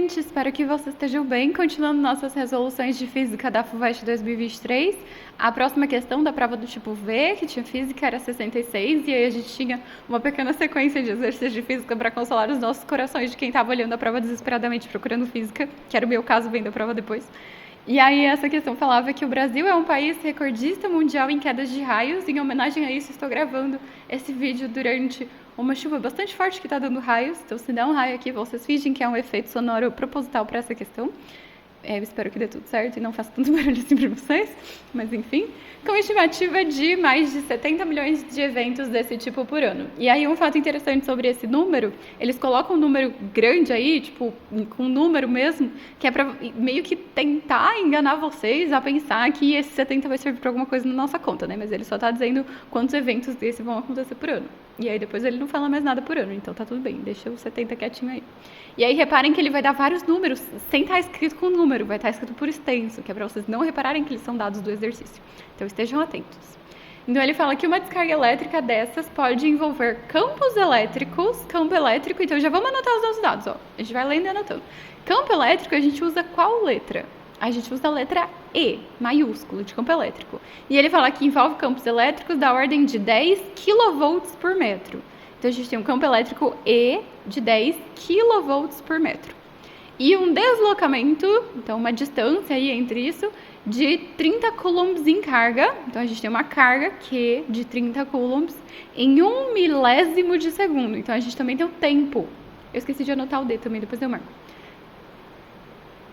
gente! Espero que vocês estejam bem. Continuando nossas resoluções de física da FUVEST 2023. A próxima questão da prova do tipo V, que tinha física, era 66, e aí a gente tinha uma pequena sequência de exercícios de física para consolar os nossos corações de quem estava olhando a prova desesperadamente procurando física, que era o meu caso vendo a prova depois. E aí essa questão falava que o Brasil é um país recordista mundial em quedas de raios. Em homenagem a isso, estou gravando esse vídeo durante uma chuva bastante forte que está dando raios. Então, se der um raio aqui, vocês fingem que é um efeito sonoro proposital para essa questão. Eu espero que dê tudo certo e não faça tanto barulho assim para vocês. Mas, enfim, com estimativa de mais de 70 milhões de eventos desse tipo por ano. E aí, um fato interessante sobre esse número, eles colocam um número grande aí, tipo, com um número mesmo, que é para meio que tentar enganar vocês a pensar que esse 70 vai servir para alguma coisa na nossa conta, né? Mas ele só tá dizendo quantos eventos desse vão acontecer por ano. E aí depois ele não fala mais nada por ano, então tá tudo bem, deixa o 70 quietinho aí. E aí reparem que ele vai dar vários números, sem estar escrito com número, vai estar escrito por extenso, que é para vocês não repararem que eles são dados do exercício. Então estejam atentos. Então ele fala que uma descarga elétrica dessas pode envolver campos elétricos, campo elétrico, então já vamos anotar os nossos dados, ó. A gente vai lendo e anotando. Campo elétrico a gente usa qual letra? A gente usa a letra E, maiúsculo, de campo elétrico. E ele fala que envolve campos elétricos da ordem de 10 kV por metro. Então, a gente tem um campo elétrico E de 10 kV por metro. E um deslocamento, então uma distância aí entre isso, de 30 coulombs em carga. Então, a gente tem uma carga Q de 30 coulombs em 1 milésimo de segundo. Então, a gente também tem o tempo. Eu esqueci de anotar o D também, depois eu marco.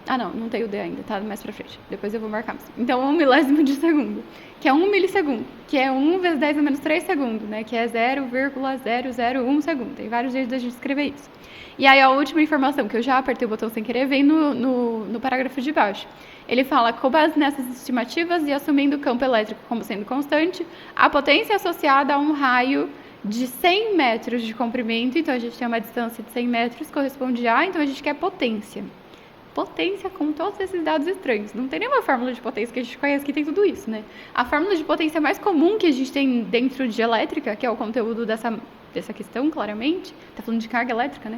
Ah, não tem o D ainda, tá mais pra frente. Depois eu vou marcar. Então, 1 milésimo de segundo, que é 1 milissegundo, que é 1 vezes 10 a menos 3 segundos, né? Que é 0,001 segundo. Tem vários jeitos da gente escrever isso. E aí, a última informação, que eu já apertei o botão sem querer, vem no parágrafo de baixo. Ele fala, com base nessas estimativas e assumindo o campo elétrico como sendo constante, a potência associada a um raio de 100 metros de comprimento, então a gente tem uma distância de 100 metros, corresponde a, então a gente quer potência. Potência com todos esses dados estranhos. Não tem nenhuma fórmula de potência que a gente conhece que tem tudo isso, né? A fórmula de potência mais comum que a gente tem dentro de elétrica, que é o conteúdo dessa questão, claramente, tá falando de carga elétrica, né?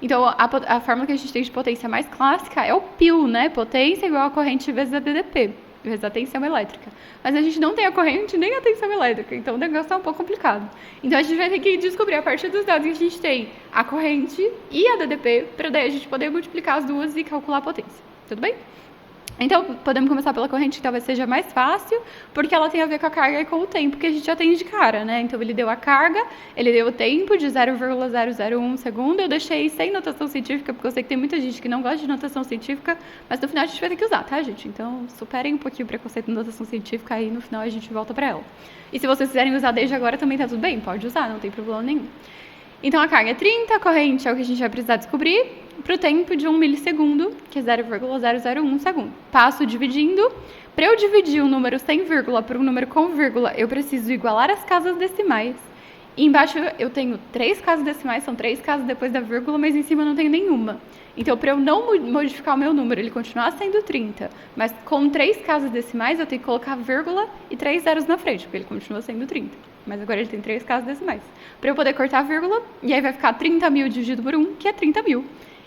Então, a fórmula que a gente tem de potência mais clássica é o π, né? Potência igual a corrente vezes a DDP, vezes a tensão elétrica. Mas a gente não tem a corrente nem a tensão elétrica, então o negócio é um pouco complicado. Então, a gente vai ter que descobrir a partir dos dados que a gente tem a corrente e a DDP, para daí a gente poder multiplicar as duas e calcular a potência. Tudo bem? Então, podemos começar pela corrente, que talvez seja mais fácil, porque ela tem a ver com a carga e com o tempo que a gente já tem de cara, né? Então, ele deu a carga, ele deu o tempo de 0,001 segundo. Eu deixei sem notação científica, porque eu sei que tem muita gente que não gosta de notação científica, mas no final a gente vai ter que usar, tá, gente? Então, superem um pouquinho o preconceito de notação científica, aí no final a gente volta pra ela. E se vocês quiserem usar desde agora, também tá tudo bem, pode usar, não tem problema nenhum. Então, a carga é 30, a corrente é o que a gente vai precisar descobrir, para o tempo de 1 milissegundo, que é 0,001 segundo. Passo dividindo. Para eu dividir um número sem vírgula por um número com vírgula, eu preciso igualar as casas decimais. E embaixo eu tenho 3 casas decimais, são 3 casas depois da vírgula, mas em cima eu não tenho nenhuma. Então, para eu não modificar o meu número, ele continuar sendo 30, mas com 3 casas decimais, eu tenho que colocar vírgula e 3 zeros na frente, porque ele continua sendo 30. Mas agora ele tem 3 casas decimais. Para eu poder cortar a vírgula, e aí vai ficar 30 mil dividido por 1, que é 30 mil.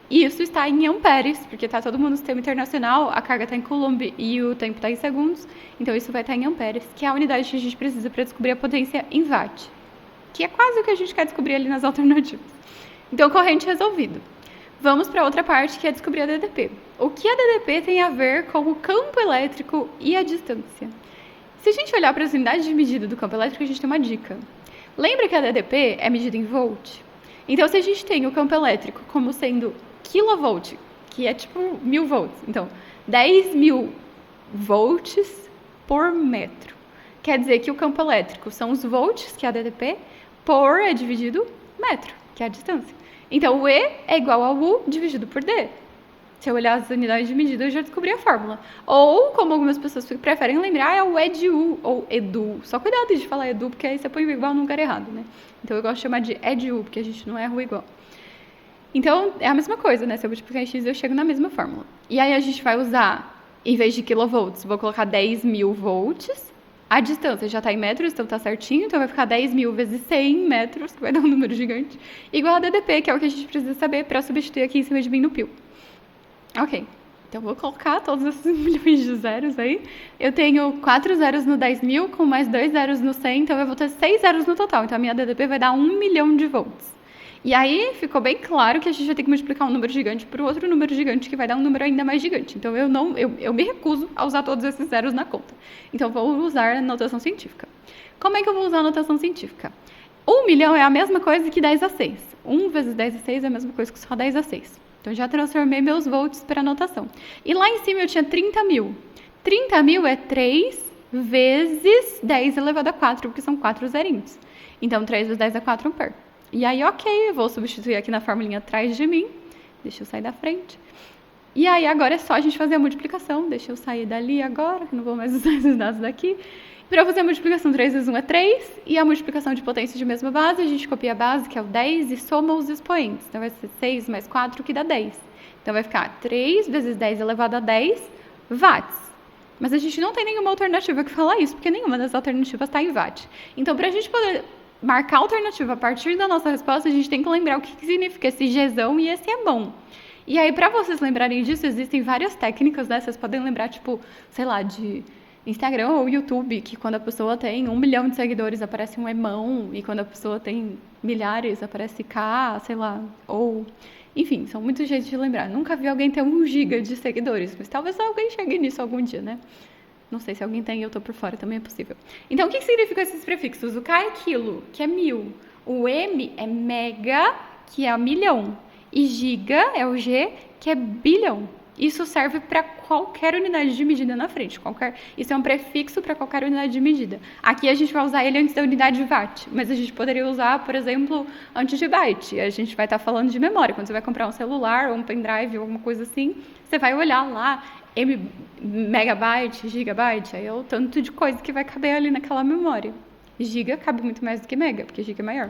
E isso está em amperes, porque está todo mundo no sistema internacional, a carga está em coulomb e o tempo está em segundos, então isso vai estar em amperes, que é a unidade que a gente precisa para descobrir a potência em watt, que é quase o que a gente quer descobrir ali nas alternativas. Então, corrente resolvido. Vamos para outra parte, que é descobrir a DDP. O que a DDP tem a ver com o campo elétrico e a distância? Se a gente olhar para as unidades de medida do campo elétrico, a gente tem uma dica. Lembra que a DDP é medida em volt? Então, se a gente tem o campo elétrico como sendo kilovolt, que é tipo 1000 volts, então 10.000 volts por metro. Quer dizer que o campo elétrico são os volts, que é a DDP, por é dividido metro, que é a distância. Então, o E é igual ao U dividido por D. Se eu olhar as unidades de medida, eu já descobri a fórmula. Ou, como algumas pessoas preferem lembrar, é o EDU, ou EDU. Só cuidado de falar EDU, porque aí você põe o igual no lugar errado, né? Então, eu gosto de chamar de EDU, porque a gente não erra o igual. Então, é a mesma coisa, né? Se eu multiplicar em X, eu chego na mesma fórmula. E aí, a gente vai usar, em vez de kilovolts, vou colocar 10.000 volts. A distância já está em metros, então está certinho. Então, vai ficar 10.000 vezes 100 metros, que vai dar um número gigante. Igual a DDP, que é o que a gente precisa saber para substituir aqui em cima de mim no π. Ok. Então, vou colocar todos esses milhões de zeros aí. Eu tenho 4 zeros no 10.000, com mais 2 zeros no 100, então eu vou ter 6 zeros no total. Então, a minha DDP vai dar 1 milhão de volts. E aí, ficou bem claro que a gente vai ter que multiplicar um número gigante por outro número gigante, que vai dar um número ainda mais gigante. Então, eu me recuso a usar todos esses zeros na conta. Então, vou usar a notação científica. Como é que eu vou usar a notação científica? 1 milhão é a mesma coisa que 10 a 6. 1 vezes 10 a 6 é a mesma coisa que só 10 a 6. Então, já transformei meus volts para anotação. E lá em cima eu tinha 30 mil. 30 mil é 3 vezes 10 elevado a 4, porque são 4 zerinhos. Então, 3 vezes 10 é 4 ampere. E aí, ok, eu vou substituir aqui na formulinha atrás de mim. Deixa eu sair da frente. E aí, agora é só a gente fazer a multiplicação. Deixa eu sair dali agora, que não vou mais usar esses dados daqui. Para fazer a multiplicação, 3 vezes 1 é 3. E a multiplicação de potência de mesma base, a gente copia a base, que é o 10, e soma os expoentes. Então, vai ser 6 mais 4, que dá 10. Então, vai ficar 3 vezes 10 elevado a 10 watts. Mas a gente não tem nenhuma alternativa que falar isso, porque nenhuma das alternativas está em watt. Então, para a gente poder marcar a alternativa a partir da nossa resposta, a gente tem que lembrar o que significa esse Gzão e esse é bom. E aí, para vocês lembrarem disso, existem várias técnicas, né? Vocês podem lembrar, tipo, sei lá, de Instagram ou YouTube, que quando a pessoa tem 1 milhão de seguidores aparece um emão, e quando a pessoa tem milhares aparece K, sei lá, ou... Enfim, são muitos jeitos de lembrar. Nunca vi alguém ter 1 giga de seguidores, mas talvez alguém chegue nisso algum dia, né? Não sei se alguém tem e eu tô por fora, também é possível. Então, o que significam esses prefixos? O K é quilo, que é 1000. O M é mega, que é milhão. E giga é o G, que é bilhão. Isso serve para qualquer unidade de medida na frente. Isso é um prefixo para qualquer unidade de medida. Aqui a gente vai usar ele antes da unidade de watt, mas a gente poderia usar, por exemplo, antes de byte. A gente vai estar falando de memória. Quando você vai comprar um celular ou um pendrive ou alguma coisa assim, você vai olhar lá, megabyte, gigabyte, aí é o tanto de coisa que vai caber ali naquela memória. Giga cabe muito mais do que mega, porque giga é maior.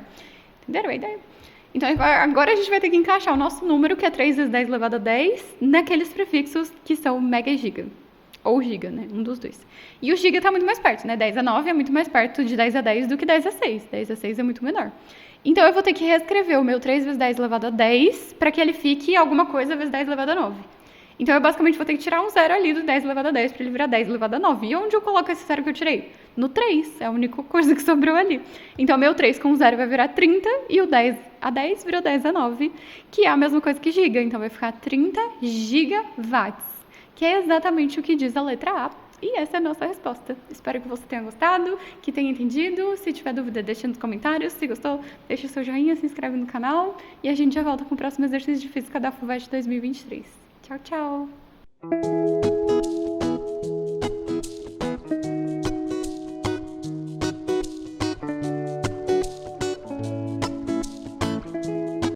Entenderam a ideia? Então, agora a gente vai ter que encaixar o nosso número, que é 3 vezes 10 elevado a 10, naqueles prefixos que são mega e giga. Ou giga, né? Um dos dois. E o giga está muito mais perto, né? 10 a 9 é muito mais perto de 10 a 10 do que 10 a 6. 10 a 6 é muito menor. Então, eu vou ter que reescrever o meu 3 vezes 10 elevado a 10 para que ele fique alguma coisa vezes 10 elevado a 9. Então, eu basicamente vou ter que tirar um zero ali do 10 elevado a 10 para ele virar 10 elevado a 9. E onde eu coloco esse zero que eu tirei? No 3. É a única coisa que sobrou ali. Então, meu 3 com 0 vai virar 30 e o 10 a 10 virou 10 a 9, que é a mesma coisa que giga. Então, vai ficar 30 gigawatts, que é exatamente o que diz a letra A. E essa é a nossa resposta. Espero que você tenha gostado, que tenha entendido. Se tiver dúvida, deixa nos comentários. Se gostou, deixa o seu joinha, se inscreve no canal. E a gente já volta com o próximo exercício de Física da FUVEST 2023. Tchau, tchau!